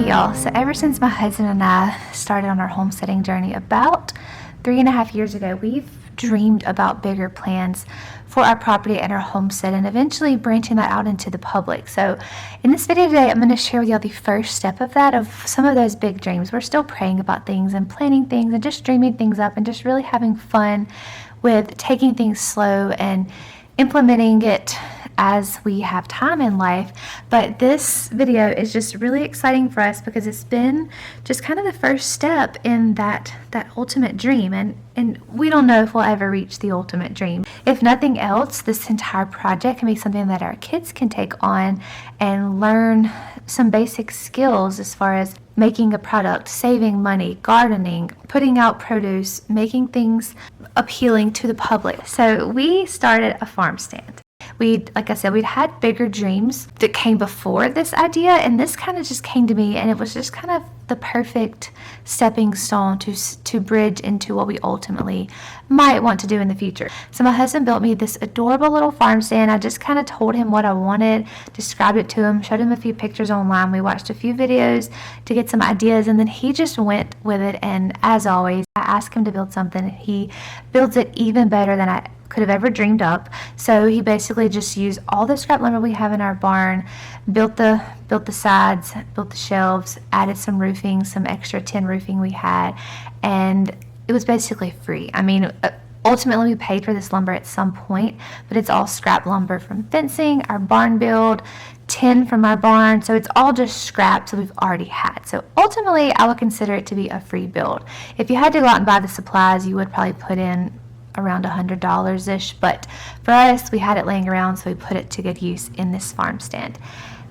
y'all. So ever since my husband and I started on our homesteading journey about 3.5 years ago, we've dreamed about bigger plans for our property and our homestead and eventually branching that out into the public. So in this video today, I'm going to share with y'all the first step of that, of some of those big dreams. We're still praying about things and planning things and just dreaming things up and just really having fun with taking things slow and implementing it as we have time in life. But this video is just really exciting for us because it's been just kind of the first step in that ultimate dream, and we don't know if we'll ever reach the ultimate dream. If nothing else, this entire project can be something that our kids can take on and learn some basic skills as far as making a product, saving money, gardening, putting out produce, making things appealing to the public. So we started a farm stand. Like I said, we'd had bigger dreams that came before this idea, and this kind of just came to me, and it was just kind of the perfect stepping stone to bridge into what we ultimately might want to do in the future. So my husband built me this adorable little farm stand. I just kind of told him what I wanted, described it to him, showed him a few pictures online. We watched a few videos to get some ideas, and then he just went with it. And as always, I asked him to build something. He builds it even better than I could have ever dreamed up. So he basically just used all the scrap lumber we have in our barn, built the sides, built the shelves, added some roofing, some extra tin roofing we had, and it was basically free. I mean, ultimately we paid for this lumber at some point, but it's all scrap lumber from fencing, our barn build, tin from our barn, so it's all just scraps that we've already had. So ultimately I would consider it to be a free build. If you had to go out and buy the supplies, you would probably put in around $100-ish, but for us, we had it laying around, so we put it to good use in this farm stand.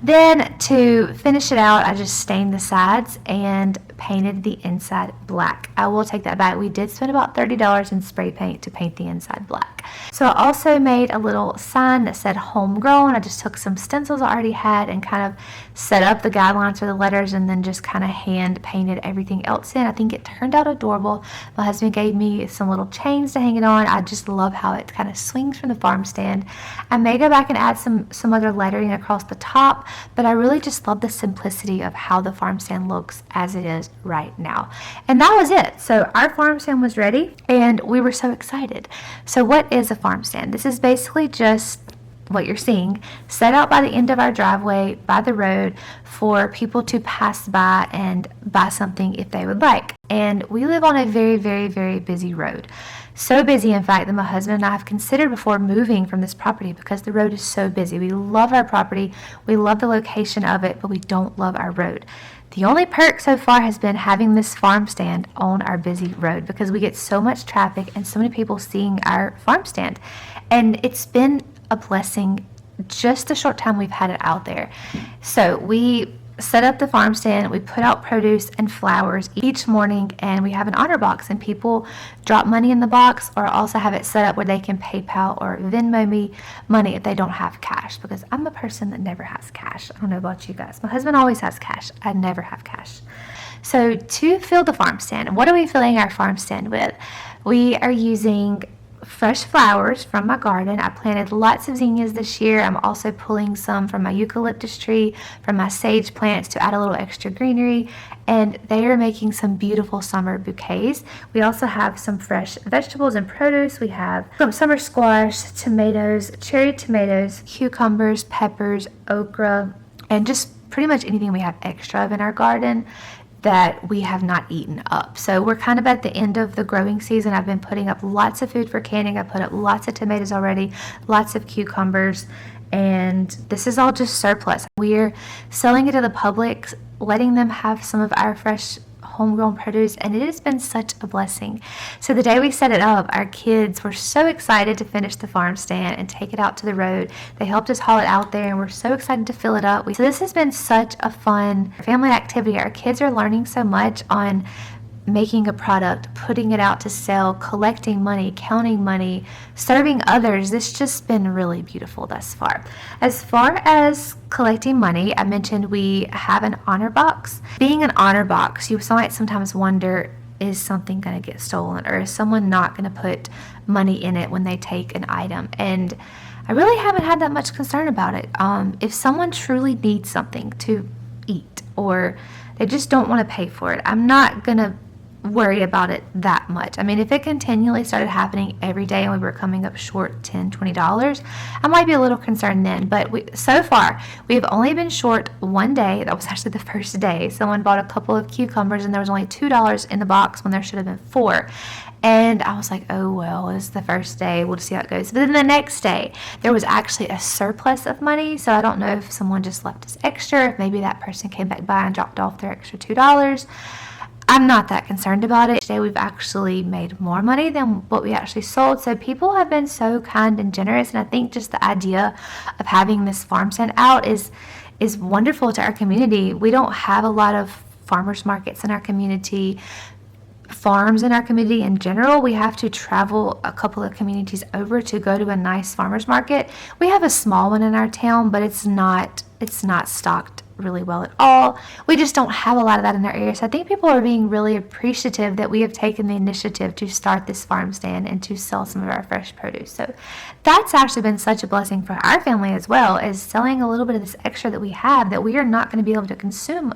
Then to finish it out, I just stained the sides and painted the inside black. I will take that back. We did spend about $30 in spray paint to paint the inside black. So I also made a little sign that said homegrown. I just took some stencils I already had and kind of set up the guidelines for the letters and then just kind of hand painted everything else in. I think it turned out adorable. My husband gave me some little chains to hang it on. I just love how it kind of swings from the farm stand. I may go back and add some other lettering across the top, but I really just love the simplicity of how the farm stand looks as it is right now. And that was it. So our farm stand was ready and we were so excited. So what is a farm stand? This is basically just what you're seeing, set out by the end of our driveway by the road for people to pass by and buy something if they would like. And we live on a very, very, very busy road. So busy, in fact, that my husband and I have considered before moving from this property because the road is so busy. We love our property, we love the location of it, but we don't love our road. The only perk so far has been having this farm stand on our busy road because we get so much traffic and so many people seeing our farm stand. And it's been a blessing just the short time we've had it out there. So we set up the farm stand, we put out produce and flowers each morning, and we have an honor box, and people drop money in the box or also have it set up where they can PayPal or Venmo me money if they don't have cash, because I'm a person that never has cash. I don't know about you guys. My husband always has cash. I never have cash. So to fill the farm stand, what are we filling our farm stand with? We are using fresh flowers from my garden. I planted lots of zinnias this year. I'm also pulling some from my eucalyptus tree, from my sage plants to add a little extra greenery, and they are making some beautiful summer bouquets. We also have some fresh vegetables and produce. We have some summer squash, tomatoes, cherry tomatoes, cucumbers, peppers, okra, and just pretty much anything we have extra of in our garden that we have not eaten up. So we're kind of at the end of the growing season. I've been putting up lots of food for canning. I put up lots of tomatoes already, lots of cucumbers, and this is all just surplus. We're selling it to the public, letting them have some of our fresh homegrown produce, and it has been such a blessing. So the day we set it up, our kids were so excited to finish the farm stand and take it out to the road. They helped us haul it out there, and we're so excited to fill it up. So this has been such a fun family activity. Our kids are learning so much on making a product, putting it out to sell, collecting money, counting money, serving others. This just been really beautiful thus far. As far as collecting money, I mentioned we have an honor box. Being an honor box, you might sometimes wonder, is something going to get stolen, or is someone not going to put money in it when they take an item? And I really haven't had that much concern about it. If someone truly needs something to eat, or They just don't want to pay for it. I'm not going to worry about it that much. I mean, if it continually started happening every day and we were coming up short $10, $20, I might be a little concerned then. But so far, we've only been short one day. That was actually the first day. Someone bought a couple of cucumbers and there was only $2 in the box when there should have been $4. And I was like, oh, well, it's the first day. We'll just see how it goes. But then the next day, there was actually a surplus of money. So I don't know if someone just left us extra, if maybe that person came back by and dropped off their extra $2. I'm not that concerned about it. Today we've actually made more money than what we actually sold. So people have been so kind and generous. And I think just the idea of having this farm stand out is wonderful to our community. We don't have a lot of farmers markets in our community, farms in our community in general. We have to travel a couple of communities over to go to a nice farmers market. We have a small one in our town, but it's not stocked really well at all. We just don't have a lot of that in our area. So I think people are being really appreciative that we have taken the initiative to start this farm stand and to sell some of our fresh produce. So that's actually been such a blessing for our family as well, as selling a little bit of this extra that we have that we are not going to be able to consume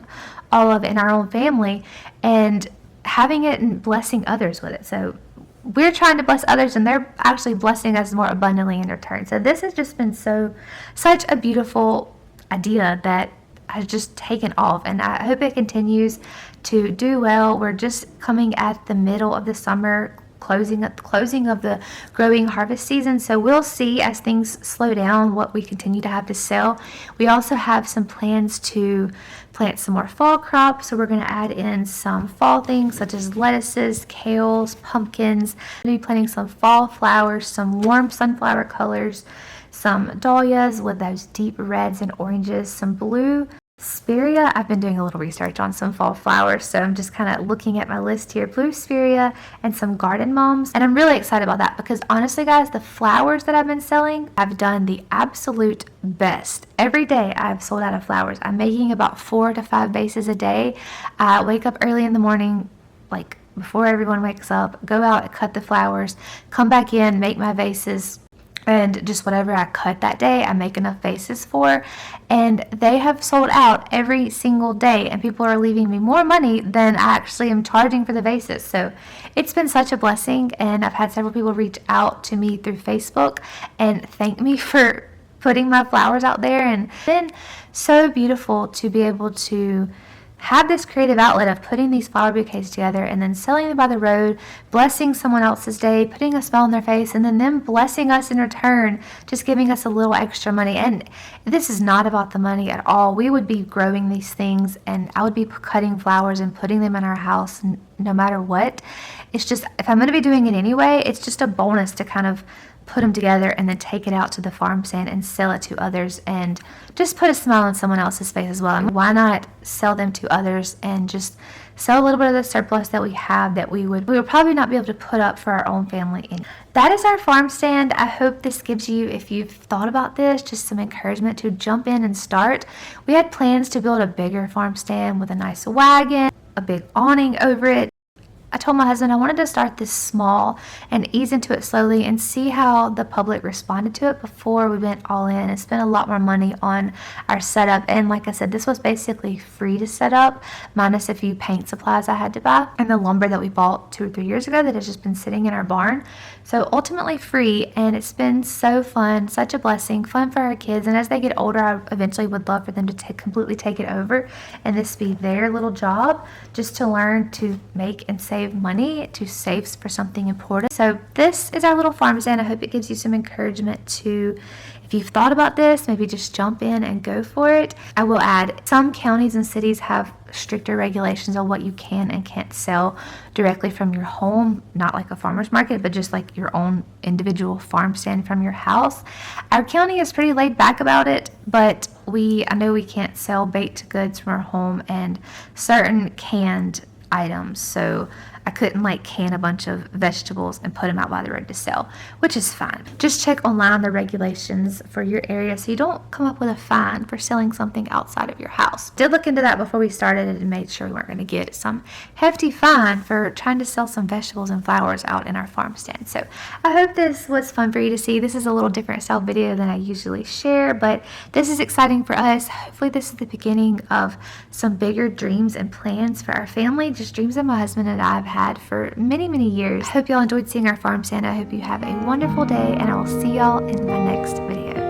all of in our own family, and having it and blessing others with it. So we're trying to bless others and they're actually blessing us more abundantly in return. So this has just been such a beautiful idea that has just taken off, and I hope it continues to do well. We're just coming at the middle of the summer, closing of the growing harvest season. So we'll see as things slow down what we continue to have to sell. We also have some plans to plant some more fall crops. So we're going to add in some fall things such as lettuces, kales, pumpkins. We'll be planting some fall flowers, some warm sunflower colors, some dahlias with those deep reds and oranges, some blue Spirea. I've been doing a little research on some fall flowers, so I'm just kind of looking at my list here. Blue Spirea and some garden moms, and I'm really excited about that because honestly, guys, the flowers that I've been selling, I've done the absolute best. Every day I've sold out of flowers. I'm making about 4 to 5 vases a day. I wake up early in the morning, like before everyone wakes up, go out and cut the flowers, come back in, make my vases, and just whatever I cut that day, I make enough vases for, and they have sold out every single day, and people are leaving me more money than I actually am charging for the vases. So it's been such a blessing, and I've had several people reach out to me through Facebook and thank me for putting my flowers out there, and it's been so beautiful to be able to have this creative outlet of putting these flower bouquets together and then selling them by the road, blessing someone else's day, putting a smile on their face, and then them blessing us in return, just giving us a little extra money. And this is not about the money at all. We would be growing these things and I would be cutting flowers and putting them in our house no matter what. It's just, if I'm going to be doing it anyway, it's just a bonus to kind of put them together and then take it out to the farm stand and sell it to others and just put a smile on someone else's face as well. I mean, why not sell them to others and just sell a little bit of the surplus that we have that we would probably not be able to put up for our own family. And that is our farm stand. I hope this gives you, if you've thought about this, just some encouragement to jump in and start. We had plans to build a bigger farm stand with a nice wagon, a big awning over it. I told my husband I wanted to start this small and ease into it slowly and see how the public responded to it before we went all in and spent a lot more money on our setup. And like I said, this was basically free to set up, minus a few paint supplies I had to buy and the lumber that we bought 2 or 3 years ago that has just been sitting in our barn. So ultimately free, and it's been so fun, such a blessing, fun for our kids. And as they get older, I eventually would love for them to completely take it over and this be their little job, just to learn to make and save money, to save for something important. So this is our little farm stand. I hope it gives you some encouragement to, if you've thought about this, maybe just jump in and go for it. I will add, some counties and cities have stricter regulations on what you can and can't sell directly from your home, not like a farmer's market, but just like your own individual farm stand from your house. Our county is pretty laid back about it, but I know we can't sell baked goods from our home and certain canned items. So I couldn't like can a bunch of vegetables and put them out by the road to sell, which is fine. Just check online on the regulations for your area so you don't come up with a fine for selling something outside of your house. Did look into that before we started and made sure we weren't going to get some hefty fine for trying to sell some vegetables and flowers out in our farm stand. So I hope this was fun for you to see. This is a little different style video than I usually share, but this is exciting for us. Hopefully this is the beginning of some bigger dreams and plans for our family, just dreams that my husband and I have had for many, many years. I hope y'all enjoyed seeing our farm stand. I hope you have a wonderful day, and I will see y'all in my next video.